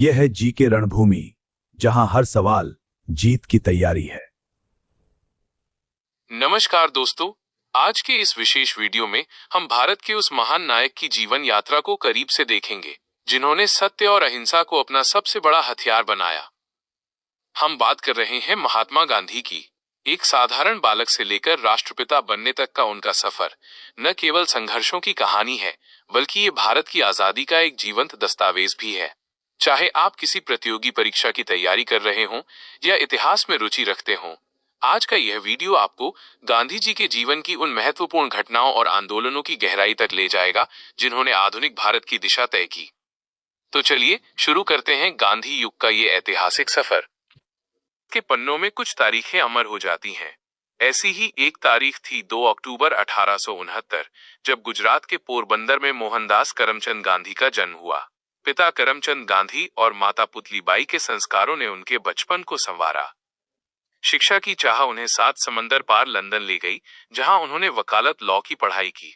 यह है जी के रणभूमि, जहां हर सवाल जीत की तैयारी है। नमस्कार दोस्तों, आज के इस विशेष वीडियो में हम भारत के उस महान नायक की जीवन यात्रा को करीब से देखेंगे, जिन्होंने सत्य और अहिंसा को अपना सबसे बड़ा हथियार बनाया। हम बात कर रहे हैं महात्मा गांधी की। एक साधारण बालक से लेकर राष्ट्रपिता बनने तक का उनका सफर न केवल संघर्षों की कहानी है, बल्कि ये भारत की आजादी का एक जीवंत दस्तावेज भी है। चाहे आप किसी प्रतियोगी परीक्षा की तैयारी कर रहे हों या इतिहास में रुचि रखते हों, आज का यह वीडियो आपको गांधी जी के जीवन की उन महत्वपूर्ण घटनाओं और आंदोलनों की गहराई तक ले जाएगा, जिन्होंने आधुनिक भारत की दिशा तय की। तो चलिए शुरू करते हैं गांधी युग का ये ऐतिहासिक सफर। के पन्नों में कुछ तारीखें अमर हो जाती हैं। ऐसी ही एक तारीख थी 2 अक्टूबर 1869, जब गुजरात के पोरबंदर में मोहनदास करमचंद गांधी का जन्म हुआ। पिता करमचंद गांधी और माता पुतलीबाई के संस्कारों ने उनके बचपन को संवारा। शिक्षा की चाह उन्हें 7 समंदर पार लंदन ले गई, जहां उन्होंने वकालत लॉ की पढ़ाई की।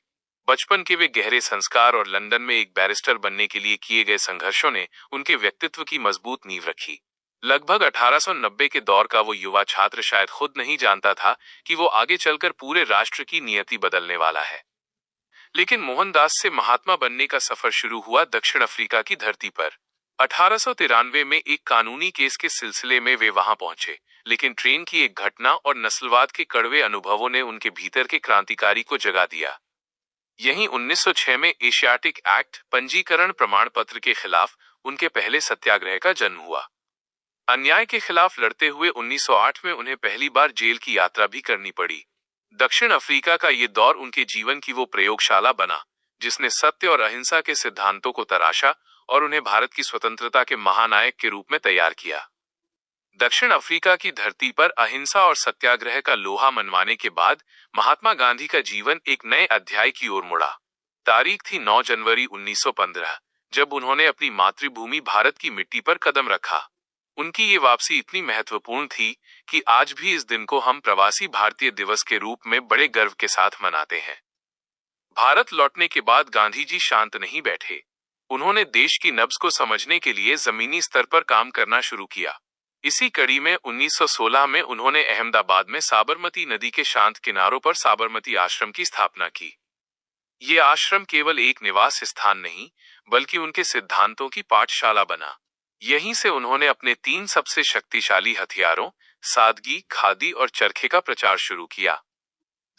बचपन के वे गहरे संस्कार और लंदन में एक बैरिस्टर बनने के लिए किए गए संघर्षों ने उनके व्यक्तित्व की मजबूत नींव रखी। लगभग 1890 के दौर का वो युवा छात्र शायद खुद नहीं जानता था कि वो आगे चलकर पूरे राष्ट्र की नियति बदलने वाला है। लेकिन मोहनदास से महात्मा बनने का सफर शुरू हुआ दक्षिण अफ्रीका की धरती पर। 1893 में एक कानूनी केस के सिलसिले में वे वहां पहुंचे, लेकिन ट्रेन की एक घटना और नस्लवाद के कड़वे अनुभवों ने उनके भीतर के क्रांतिकारी को जगा दिया। यहीं 1906 में एशियाटिक एक्ट पंजीकरण प्रमाण पत्र के खिलाफ उनके पहले सत्याग्रह का जन्म हुआ। अन्याय के खिलाफ लड़ते हुए 1908 में उन्हें पहली बार जेल की यात्रा भी करनी पड़ी। दक्षिण अफ्रीका का ये दौर उनके जीवन की वो प्रयोगशाला बना, जिसने सत्य और अहिंसा के सिद्धांतों को तराशा और उन्हें भारत की स्वतंत्रता के महानायक के रूप में तैयार किया। दक्षिण अफ्रीका की धरती पर अहिंसा और सत्याग्रह का लोहा मनवाने के बाद महात्मा गांधी का जीवन एक नए अध्याय की ओर मुड़ा। तारीख थी 9 जनवरी 1915, जब उन्होंने अपनी मातृभूमि भारत की मिट्टी पर कदम रखा। उनकी ये वापसी इतनी महत्वपूर्ण थी कि आज भी इस दिन को हम प्रवासी भारतीय दिवस के रूप में बड़े गर्व के साथ मनाते हैं। भारत लौटने के बाद गांधी जी शांत नहीं बैठे। उन्होंने देश की नब्ज को समझने के लिए जमीनी स्तर पर काम करना शुरू किया। इसी कड़ी में 1916 में उन्होंने अहमदाबाद में साबरमती नदी के शांत किनारों पर साबरमती आश्रम की स्थापना की। ये आश्रम केवल एक निवास स्थान नहीं, बल्कि उनके सिद्धांतों की पाठशाला बना। यहीं से उन्होंने अपने 3 सबसे शक्तिशाली हथियारों सादगी, खादी और चरखे का प्रचार शुरू किया।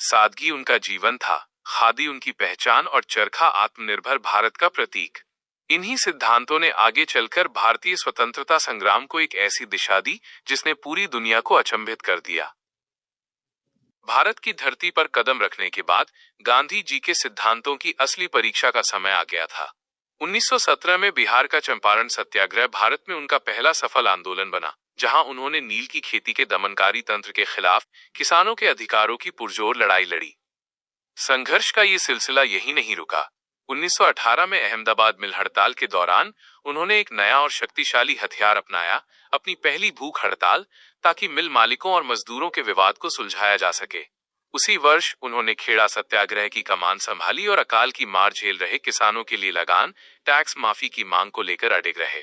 सादगी उनका जीवन था, खादी उनकी पहचान और चरखा आत्मनिर्भर भारत का प्रतीक। इन्हीं सिद्धांतों ने आगे चलकर भारतीय स्वतंत्रता संग्राम को एक ऐसी दिशा दी जिसने पूरी दुनिया को अचंभित कर दिया। भारत की धरती पर कदम रखने के बाद गांधी जी के सिद्धांतों की असली परीक्षा का समय आ गया था। 1917 में बिहार का चंपारण सत्याग्रह भारत में उनका पहला सफल आंदोलन बना, जहां उन्होंने नील की खेती के दमनकारी तंत्र के खिलाफ किसानों के अधिकारों की पुरजोर लड़ाई लड़ी। संघर्ष का ये सिलसिला यही नहीं रुका। 1918 में अहमदाबाद मिल हड़ताल के दौरान उन्होंने एक नया और शक्तिशाली हथियार अपनाया, अपनी पहली भूख हड़ताल, ताकि मिल मालिकों और मजदूरों के विवाद को सुलझाया जा सके। उसी वर्ष उन्होंने खेड़ा सत्याग्रह की कमान संभाली और अकाल की मार झेल रहे किसानों के लिए लगान, टैक्स माफी की मांग को लेकर अडिग रहे।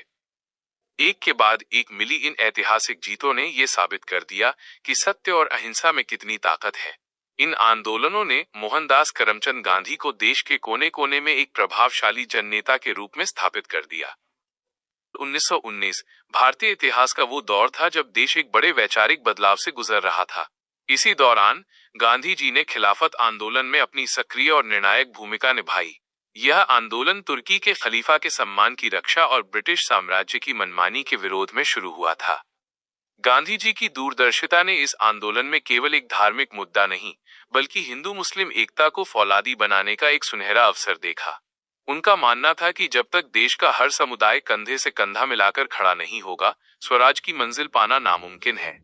एक के बाद एक मिली इन ऐतिहासिक जीतों ने यह साबित कर दिया कि सत्य और अहिंसा में कितनी ताकत है। इन आंदोलनों ने मोहनदास करमचंद गांधी को देश के कोने कोने में एक प्रभावशाली जननेता के रूप में स्थापित कर दिया। 1919 भारतीय इतिहास का वो दौर था जब देश एक बड़े वैचारिक बदलाव से गुजर रहा था। इसी दौरान गांधी जी ने खिलाफत आंदोलन में अपनी सक्रिय और निर्णायक भूमिका निभाई। यह आंदोलन तुर्की के खलीफा के सम्मान की रक्षा और ब्रिटिश साम्राज्य की मनमानी के विरोध में शुरू हुआ था। गांधी जी की दूरदर्शिता ने इस आंदोलन में केवल एक धार्मिक मुद्दा नहीं, बल्कि हिंदू मुस्लिम एकता को फौलादी बनाने का एक सुनहरा अवसर देखा। उनका मानना था कि जब तक देश का हर समुदाय कंधे से कंधा मिलाकर खड़ा नहीं होगा, स्वराज की मंजिल पाना नामुमकिन है।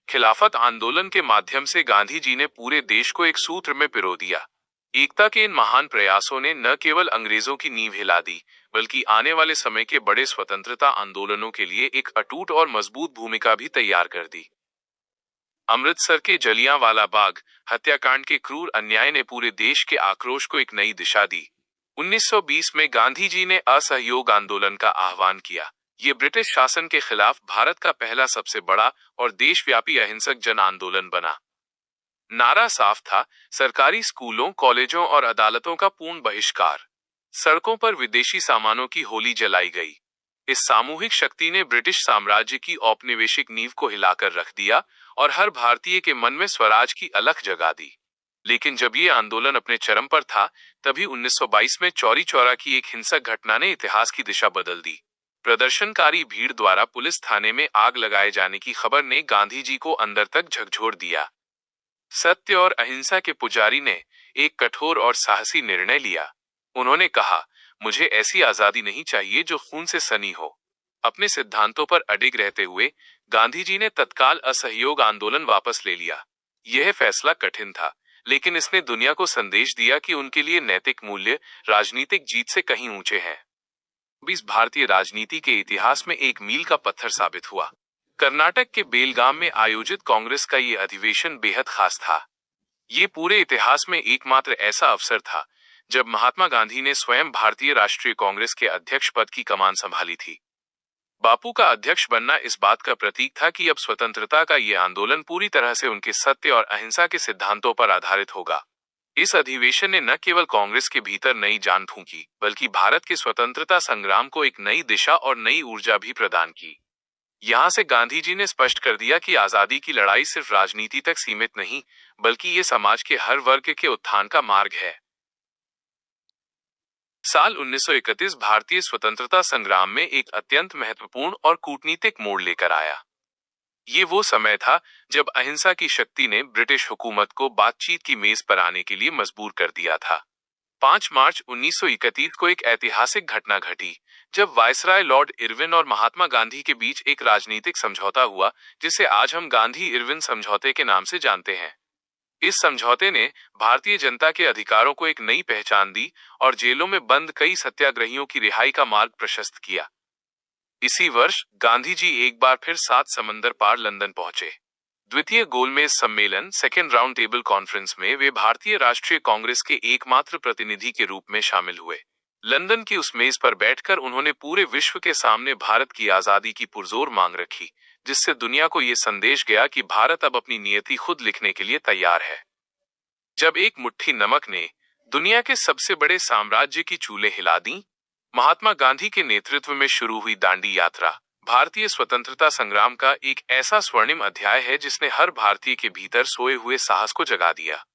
खिलाफत आंदोलन के माध्यम से गांधी जी ने पूरे देश को एक सूत्र में पिरो दिया। एकता के इन महान प्रयासों ने न केवल अंग्रेजों की नींव हिला दी, बल्कि आने वाले समय के बड़े स्वतंत्रता आंदोलनों के लिए एक अटूट और मजबूत भूमिका भी तैयार कर दी। अमृतसर के जलियांवाला बाग हत्याकांड के क्रूर अन्याय ने पूरे देश के आक्रोश को एक नई दिशा दी। 1920 में गांधी जी ने असहयोग आंदोलन का आह्वान किया, ये ब्रिटिश शासन के खिलाफ भारत का पहला सबसे बड़ा और देशव्यापी अहिंसक जन आंदोलन बना। नारा साफ था, सरकारी स्कूलों, कॉलेजों और अदालतों का पूर्ण बहिष्कार। सड़कों पर विदेशी सामानों की होली जलाई गई। इस सामूहिक शक्ति ने ब्रिटिश साम्राज्य की औपनिवेशिक नींव को हिलाकर रख दिया और हर भारतीय के मन में स्वराज की अलख जगा दी। लेकिन जब ये आंदोलन अपने चरम पर था, तभी 1922 में चौरी चौरा की एक हिंसक घटना ने इतिहास की दिशा बदल दी। प्रदर्शनकारी भीड़ द्वारा पुलिस थाने में आग लगाए जाने की खबर ने गांधी जी को अंदर तक झकझोर दिया। सत्य और अहिंसा के पुजारी ने एक कठोर और साहसी निर्णय लिया। उन्होंने कहा, मुझे ऐसी आजादी नहीं चाहिए जो खून से सनी हो। अपने सिद्धांतों पर अडिग रहते हुए गांधी जी ने तत्काल असहयोग आंदोलन वापस ले लिया। यह फैसला कठिन था, लेकिन इसने दुनिया को संदेश दिया कि उनके लिए नैतिक मूल्य राजनीतिक जीत से कहीं ऊंचे हैं। इस भारतीय राजनीति के इतिहास में एक मील का पत्थर साबित हुआ। कर्नाटक के बेलगाम में आयोजित कांग्रेस का ये अधिवेशन बेहद खास था। ये पूरे इतिहास में एकमात्र ऐसा अवसर था जब महात्मा गांधी ने स्वयं भारतीय राष्ट्रीय कांग्रेस के अध्यक्ष पद की कमान संभाली थी। बापू का अध्यक्ष बनना इस बात का प्रतीक था कि अब स्वतंत्रता का ये आंदोलन पूरी तरह से उनके सत्य और अहिंसा के सिद्धांतों पर आधारित होगा। इस अधिवेशन ने न केवल कांग्रेस के भीतर नई जान फूंकी, बल्कि भारत के स्वतंत्रता संग्राम को एक नई दिशा और नई ऊर्जा भी प्रदान की। यहां से गांधी जी ने स्पष्ट कर दिया कि आजादी की लड़ाई सिर्फ राजनीति तक सीमित नहीं, बल्कि ये समाज के हर वर्ग के उत्थान का मार्ग है। साल 1931 भारतीय स्वतंत्रता संग्राम में एक अत्यंत महत्वपूर्ण और कूटनीतिक मोड़ लेकर आया। ये वो समय था जब अहिंसा की शक्ति ने ब्रिटिश हुकूमत को बातचीत की मेज पर आने के लिए मजबूर कर दिया था। 5 मार्च 1931 को एक ऐतिहासिक घटना घटी, जब वायसराय लॉर्ड इरविन और महात्मा गांधी के बीच एक राजनीतिक समझौता हुआ, जिसे आज हम गांधी-इरविन समझौते के नाम से जानते हैं। इस समझौते ने भारतीय जनता के अधिकारों को एक नई पहचान दी और जेलों में बंद कई सत्याग्रहियों की रिहाई का मार्ग प्रशस्त किया। इसी वर्ष गांधी जी एक बार फिर 7 समंदर पार लंदन पहुंचे। द्वितीय गोलमेज सम्मेलन, सेकेंड राउंड टेबल कॉन्फ्रेंस में वे भारतीय राष्ट्रीय कांग्रेस के एकमात्र प्रतिनिधि के रूप में शामिल हुए। लंदन की उस मेज पर बैठकर उन्होंने पूरे विश्व के सामने भारत की आजादी की पुरजोर मांग रखी, जिससे दुनिया को यह संदेश गया कि भारत अब अपनी नियति खुद लिखने के लिए तैयार है। जब एक मुट्ठी नमक ने दुनिया के सबसे बड़े साम्राज्य की चूल्हे हिला दी, महात्मा गांधी के नेतृत्व में शुरू हुई दांडी यात्रा भारतीय स्वतंत्रता संग्राम का एक ऐसा स्वर्णिम अध्याय है जिसने हर भारतीय के भीतर सोए हुए साहस को जगा दिया।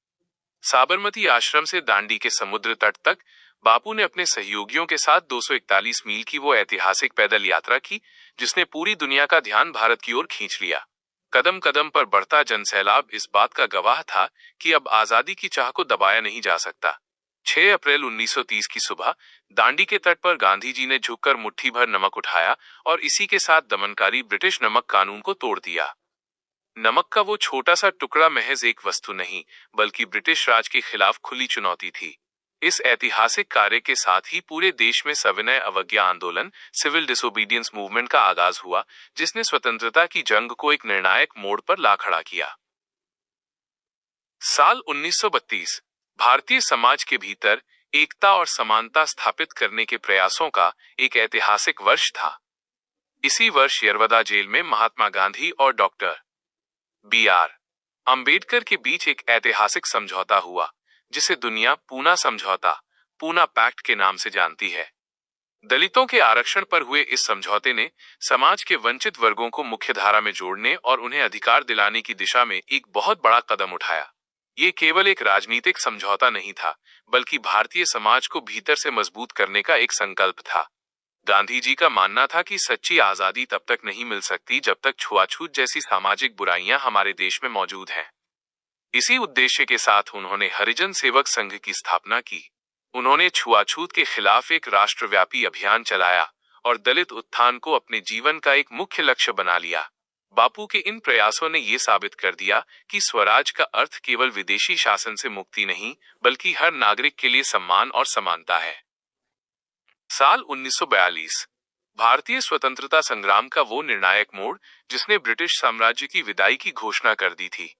साबरमती आश्रम से दांडी के समुद्र तट तक बापू ने अपने सहयोगियों के साथ 241 मील की वो ऐतिहासिक पैदल यात्रा की, जिसने पूरी दुनिया का ध्यान भारत की ओर खींच लिया। कदम कदम पर बढ़ता जनसैलाब इस बात का गवाह था कि अब आजादी की चाह को दबाया नहीं जा सकता। 6 अप्रैल 1930 की सुबह दांडी के तट पर गांधी जी ने झुककर मुट्ठी भर नमक उठाया और इसी के साथ दमनकारी ब्रिटिश नमक कानून को तोड़ दिया। नमक का वो छोटा सा टुकड़ा महज एक वस्तु नहीं, बल्कि ब्रिटिश राज के खिलाफ खुली चुनौती थी। इस ऐतिहासिक कार्य के साथ ही पूरे देश में सविनय अवज्ञा आंदोलन, सिविल डिसोबीडियंस मूवमेंट का आगाज हुआ, जिसने स्वतंत्रता की जंग को एक निर्णायक मोड़ पर ला खड़ा किया। साल 1932 भारतीय समाज के भीतर एकता और समानता स्थापित करने के प्रयासों का एक ऐतिहासिक वर्ष था। इसी वर्ष यरवदा जेल में महात्मा गांधी और डॉक्टर B.R. अंबेडकर के बीच एक ऐतिहासिक समझौता हुआ, जिसे दुनिया पूना समझौता, पूना पैक्ट के नाम से जानती है। दलितों के आरक्षण पर हुए इस समझौते ने समाज के वंचित वर्गों को मुख्यधारा में जोड़ने और उन्हें अधिकार दिलाने की दिशा में एक बहुत बड़ा कदम उठाया। ये केवल एक राजनीतिक समझौता नहीं था, बल्कि भारतीय समाज को भीतर से मजबूत करने का एक संकल्प था। गांधी जी का मानना था कि सच्ची आजादी तब तक नहीं मिल सकती जब तक छुआछूत जैसी सामाजिक बुराइयां हमारे देश में मौजूद हैं। इसी उद्देश्य के साथ उन्होंने हरिजन सेवक संघ की स्थापना की। उन्होंने छुआछूत के खिलाफ एक राष्ट्रव्यापी अभियान चलाया और दलित उत्थान को अपने जीवन का एक मुख्य लक्ष्य बना लिया। बापू के इन प्रयासों ने यह साबित कर दिया कि स्वराज का अर्थ केवल विदेशी शासन से मुक्ति नहीं, बल्कि हर नागरिक के लिए सम्मान और समानता है। साल 1942 भारतीय स्वतंत्रता संग्राम का वो निर्णायक मोड़ जिसने ब्रिटिश साम्राज्य की विदाई की घोषणा कर दी थी।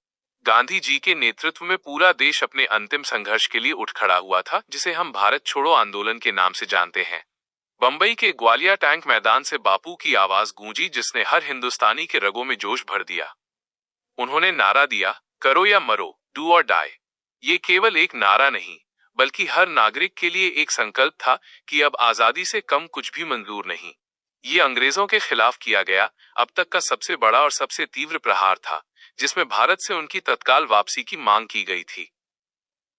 गांधी जी के नेतृत्व में पूरा देश अपने अंतिम संघर्ष के लिए उठ खड़ा हुआ था, जिसे हम भारत छोड़ो आंदोलन के नाम से जानते हैं। बंबई के ग्वालियर टैंक मैदान से बापू की आवाज गूंजी, जिसने हर हिंदुस्तानी के रगों में जोश भर दिया। उन्होंने नारा दिया, करो या मरो, डू और डाई। ये केवल एक नारा नहीं, बल्कि हर नागरिक के लिए एक संकल्प था कि अब आजादी से कम कुछ भी मंजूर नहीं। ये अंग्रेजों के खिलाफ किया गया अब तक का सबसे बड़ा और सबसे तीव्र प्रहार था, जिसमें भारत से उनकी तत्काल वापसी की मांग की गई थी।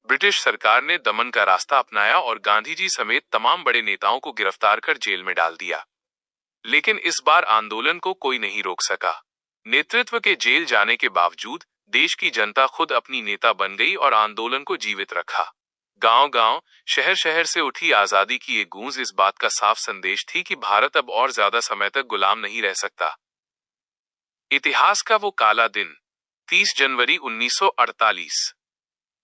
ब्रिटिश सरकार ने दमन का रास्ता अपनाया और गांधी जी समेत तमाम बड़े नेताओं को गिरफ्तार कर जेल में डाल दिया। लेकिन इस बार आंदोलन को कोई नहीं रोक सका। नेतृत्व के जेल जाने के बावजूद देश की जनता खुद अपनी नेता बन गई और आंदोलन को जीवित रखा। गांव-गांव, शहर-शहर से उठी आजादी की ये गूंज इस बात का साफ संदेश थी कि भारत अब और ज्यादा समय तक गुलाम नहीं रह सकता। इतिहास का वो काला दिन, 30 जनवरी 1948।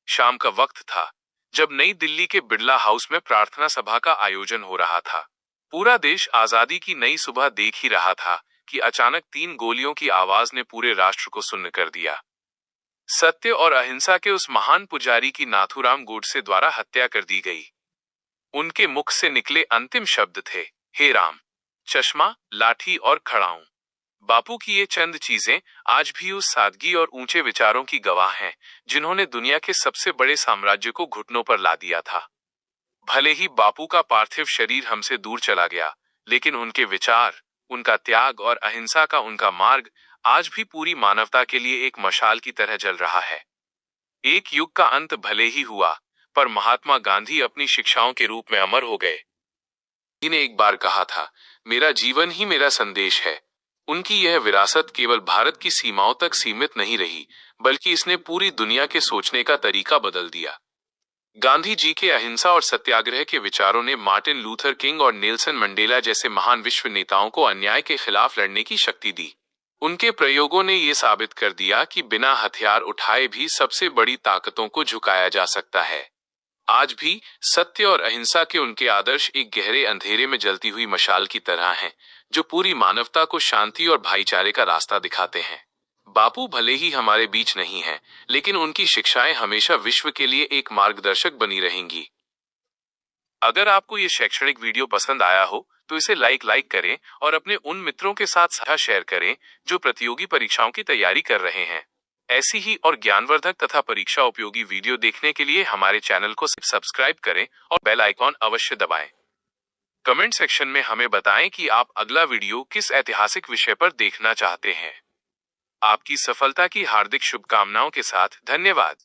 शाम का वक्त था, जब नई दिल्ली के बिड़ला हाउस में प्रार्थना सभा का आयोजन हो रहा था। पूरा देश आजादी की नई सुबह देख ही रहा था कि अचानक 3 गोलियों की आवाज ने पूरे राष्ट्र को सुन्न कर दिया। सत्य और अहिंसा के उस महान पुजारी की नाथूराम गोडसे द्वारा हत्या कर दी गई। उनके मुख से निकले अंतिम शब्द थे, हे राम। चश्मा, लाठी और खड़ाऊं। बापू की ये चंद चीजें आज भी उस सादगी और ऊंचे विचारों की गवाह हैं, जिन्होंने दुनिया के सबसे बड़े साम्राज्य को घुटनों पर ला दिया था। भले ही बापू का पार्थिव शरीर हमसे दूर चला गया, लेकिन उनके विचार, उनका त्याग और अहिंसा का उनका मार्ग आज भी पूरी मानवता के लिए एक मशाल की तरह जल रहा है। एक युग का अंत भले ही हुआ, पर महात्मा गांधी अपनी शिक्षाओं के रूप में अमर हो गए। इन्हें एक बार कहा था, मेरा जीवन ही मेरा संदेश है। उनकी यह विरासत केवल भारत की सीमाओं तक सीमित नहीं रही, बल्कि इसने पूरी दुनिया के सोचने का तरीका बदल दिया। गांधी जी के अहिंसा और सत्याग्रह के विचारों ने मार्टिन लूथर किंग और नेल्सन मंडेला जैसे महान विश्व नेताओं को अन्याय के खिलाफ लड़ने की शक्ति दी। उनके प्रयोगों ने यह साबित कर दिया कि बिना हथियार उठाए भी सबसे बड़ी ताकतों को झुकाया जा सकता है। आज भी सत्य और अहिंसा के उनके आदर्श एक गहरे अंधेरे में जलती हुई मशाल की तरह हैं, जो पूरी मानवता को शांति और भाईचारे का रास्ता दिखाते हैं। बापू भले ही हमारे बीच नहीं हैं, लेकिन उनकी शिक्षाएं हमेशा विश्व के लिए एक मार्गदर्शक बनी रहेंगी। अगर आपको ये शैक्षणिक वीडियो पसंद आया हो, तो इसे लाइक करें और अपने उन मित्रों के साथ साझा शेयर करें जो प्रतियोगी परीक्षाओं की तैयारी कर रहे हैं। ऐसी ही और ज्ञानवर्धक तथा परीक्षा उपयोगी वीडियो देखने के लिए हमारे चैनल को सब्सक्राइब करें और बेल आइकॉन अवश्य दबाएं। कमेंट सेक्शन में हमें बताएं कि आप अगला वीडियो किस ऐतिहासिक विषय पर देखना चाहते हैं। आपकी सफलता की हार्दिक शुभकामनाओं के साथ धन्यवाद।